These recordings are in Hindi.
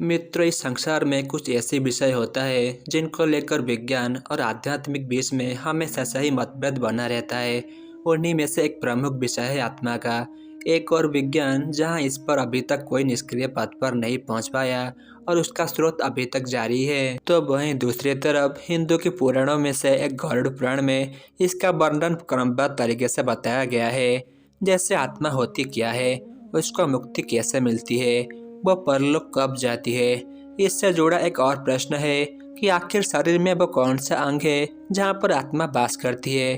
मित्र, इस संसार में कुछ ऐसे विषय होता है जिनको लेकर विज्ञान और आध्यात्मिक बीच में हमेशा सही मतभेद बना रहता है। उन्हीं में से एक प्रमुख विषय है आत्मा का। एक और विज्ञान जहां इस पर अभी तक कोई निष्क्रिय पथ पर नहीं पहुंच पाया और उसका स्रोत अभी तक जारी है, तो वहीं दूसरी तरफ हिंदू के पुराणों में से एक गरुड़ पुराण में इसका वर्णन क्रमबद्ध तरीके से बताया गया है। जैसे आत्मा होती क्या है, उसको मुक्ति कैसे मिलती है, वो परलोक कब जाती है। इससे जुड़ा एक और प्रश्न है कि आखिर शरीर में वो कौन सा अंग है जहाँ पर आत्मा वास करती है।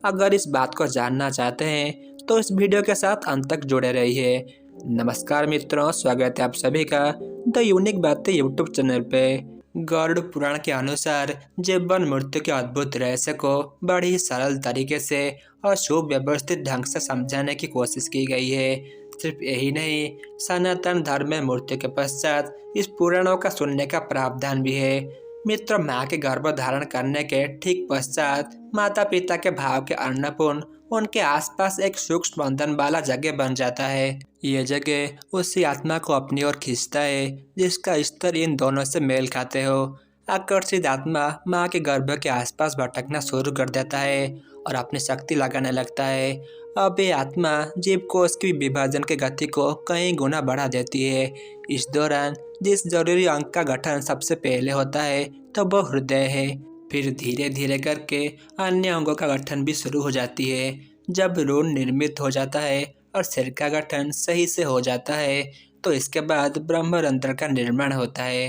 अगर इस बात को जानना चाहते हैं तो इस वीडियो के साथ अंत तक जुड़े रहिए। नमस्कार मित्रों, स्वागत है आप सभी का द यूनिक बातें यूट्यूब चैनल पे। गरुड़ पुराण के अनुसार जीवन मृत्यु के अद्भुत रहस्य को बड़ी ही सरल तरीके से और सुव्यवस्थित ढंग से समझाने की कोशिश की गई है। सिर्फ यही नहीं, सनातन धर्म में मृत्यु के पश्चात इस पुराणों का सुनने का प्रावधान भी है। मित्र, माँ के गर्भ धारण करने के ठीक पश्चात माता पिता के भाव के अन्नपूर्ण उनके आसपास एक सूक्ष्म बंधन वाला जगह बन जाता है। यह जगह उसी आत्मा को अपनी ओर खींचता है जिसका स्तर इन दोनों से मेल खाते हो। आकर्षित आत्मा माँ के गर्भ के आसपास भटकना शुरू कर देता है और अपनी शक्ति लगाने लगता है। अब ये आत्मा जीव कोश की विभाजन के गति को कई गुना बढ़ा देती है। इस दौरान जिस जरूरी अंग का गठन सबसे पहले होता है तो वो हृदय है। फिर धीरे धीरे करके अन्य अंगों का गठन भी शुरू हो जाती है। जब भ्रूण निर्मित हो जाता है और सिर का गठन सही से हो जाता है तो इसके बाद ब्रह्मरंध्र का निर्माण होता है।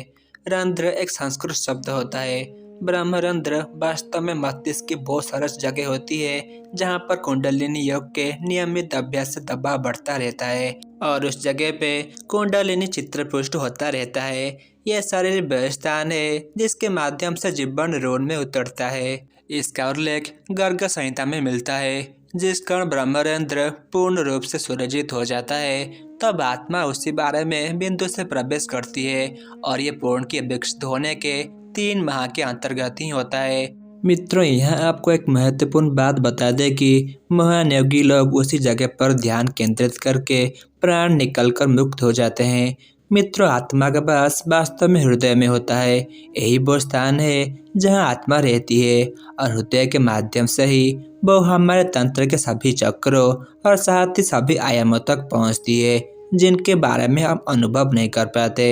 रंध्र एक संस्कृत शब्द होता है। ब्रह्मरंध्र वास्तव में मस्तिष्क की बहुत सरस जगह होती है जहाँ पर कुंडलिनी योग के नियमित अभ्यास से दबाव बढ़ता रहता है और उस जगह पे कुंडलिनी चित्रपुष्ट होता रहता है। यह शरीर वह स्थान है जिसके माध्यम से जीवन रोन में उतरता है। इसका उल्लेख गर्ग संहिता में मिलता है। जिस क्षण ब्रह्मरंध्र पूर्ण रूप से सुरक्षित हो जाता है तब आत्मा उसी बारे में बिंदु से प्रवेश करती है और ये पूर्ण की विकसित होने के 3 माह के अंतर्गत ही होता है। मित्रों, यहाँ आपको एक महत्वपूर्ण बात बता दें कि महान योगी लोग उसी जगह पर ध्यान केंद्रित करके प्राण निकलकर मुक्त हो जाते हैं। मित्रों, आत्मा का वास वास्तव में हृदय में होता है। यही वो स्थान है जहाँ आत्मा रहती है और हृदय के माध्यम से ही वो हमारे तंत्र के सभी चक्रों और साथ ही सभी आयामों तक पहुँचती है जिनके बारे में हम अनुभव नहीं कर पाते।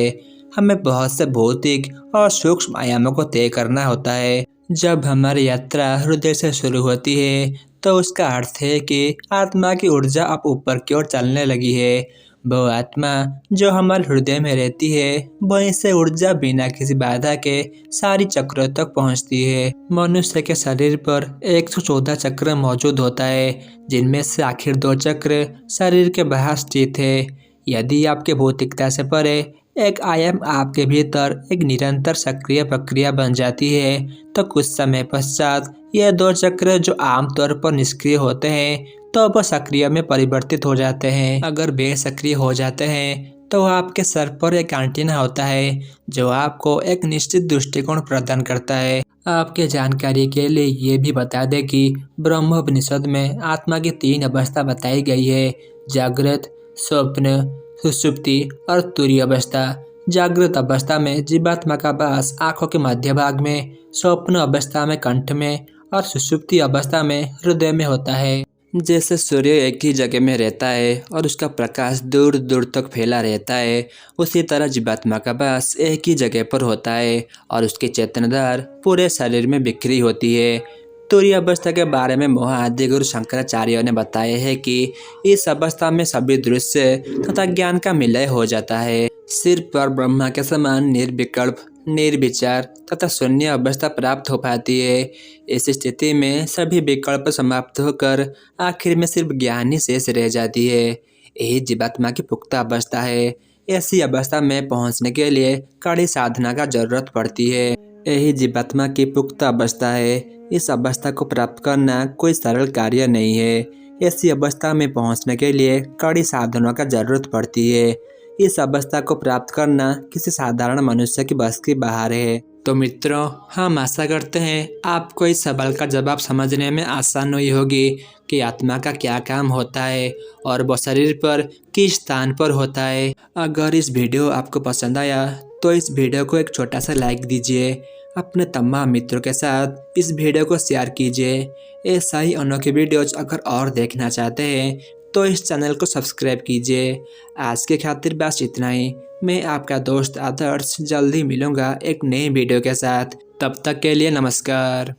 हमें बहुत से भौतिक और सूक्ष्म आयामों को तय करना होता है। जब हमारी यात्रा हृदय से शुरू होती है तो उसका अर्थ है कि आत्मा की ऊर्जा अब ऊपर की ओर चलने लगी है। वो आत्मा जो हमारे हृदय में रहती है वहीं से ऊर्जा बिना किसी बाधा के सारी चक्रों तक पहुंचती है। मनुष्य के शरीर पर 114 चक्र मौजूद होता है जिनमें से आखिर 2 चक्र शरीर के बाहर स्थित है। यदि आपके भौतिकता से परे एक आयाम आपके भीतर एक निरंतर सक्रिय प्रक्रिया बन जाती है तो कुछ समय पश्चात यह 2 चक्र जो आमतौर पर निष्क्रिय होते हैं तो वह सक्रिय में परिवर्तित हो जाते हैं। अगर वे सक्रिय हो जाते हैं तो आपके सर पर एक एंटीना होता है जो आपको एक निश्चित दृष्टिकोण प्रदान करता है। आपके जानकारी के लिए ये भी बता दें कि ब्रह्मोपनिषद में आत्मा की 3 अवस्था बताई गई है: जागृत, स्वप्न, सुषुप्ति और तुरीय अवस्था। जागृत अवस्था में जीवात्मा का वास आंखों के मध्य भाग में, स्वप्न अवस्था में कंठ में और सुषुप्ति अवस्था में हृदय में होता है। जैसे सूर्य एक ही जगह में रहता है और उसका प्रकाश दूर दूर तक फैला रहता है, उसी तरह जीवात्मा का वास एक ही जगह पर होता है और उसकी चेतनाधार पूरे शरीर में बिखरी होती है। तुरीय अवस्था के बारे में महाआदि गुरु शंकराचार्य ने बताया है कि इस अवस्था में सभी दृश्य तथा ज्ञान का मिलय हो जाता है। सिर पर ब्रह्मा के समान निर्विकल्प, निर्विचार तथा शून्य अवस्था प्राप्त हो पाती है। इस स्थिति में सभी विकल्प समाप्त होकर आखिर में सिर्फ ज्ञान ही शेष रह जाती है। यही जीवात्मा की पुख्ता अवस्था है। ऐसी अवस्था में पहुंचने के लिए कड़ी साधना का जरूरत पड़ती है। यही जीवात्मा की पुख्ता अवस्था है। इस अवस्था को प्राप्त करना कोई सरल कार्य नहीं है। ऐसी अवस्था में पहुंचने के लिए कड़ी साधनों का जरूरत पड़ती है। इस अवस्था को प्राप्त करना किसी साधारण मनुष्य की बस के बाहर है। तो मित्रों, हम आशा करते हैं आपको इस सवाल का जवाब समझने में आसान हुई होगी कि आत्मा का क्या काम होता है और वो शरीर पर किस स्थान पर होता है। अगर इस वीडियो आपको पसंद आया तो इस वीडियो को एक छोटा सा लाइक दीजिए। अपने तमाम मित्रों के साथ इस वीडियो को शेयर कीजिए। ऐसा ही अनोखे वीडियोज अगर और देखना चाहते हैं तो इस चैनल को सब्सक्राइब कीजिए। आज के खातिर बस इतना ही। मैं आपका दोस्त आदर्श जल्दी मिलूंगा एक नई वीडियो के साथ। तब तक के लिए नमस्कार।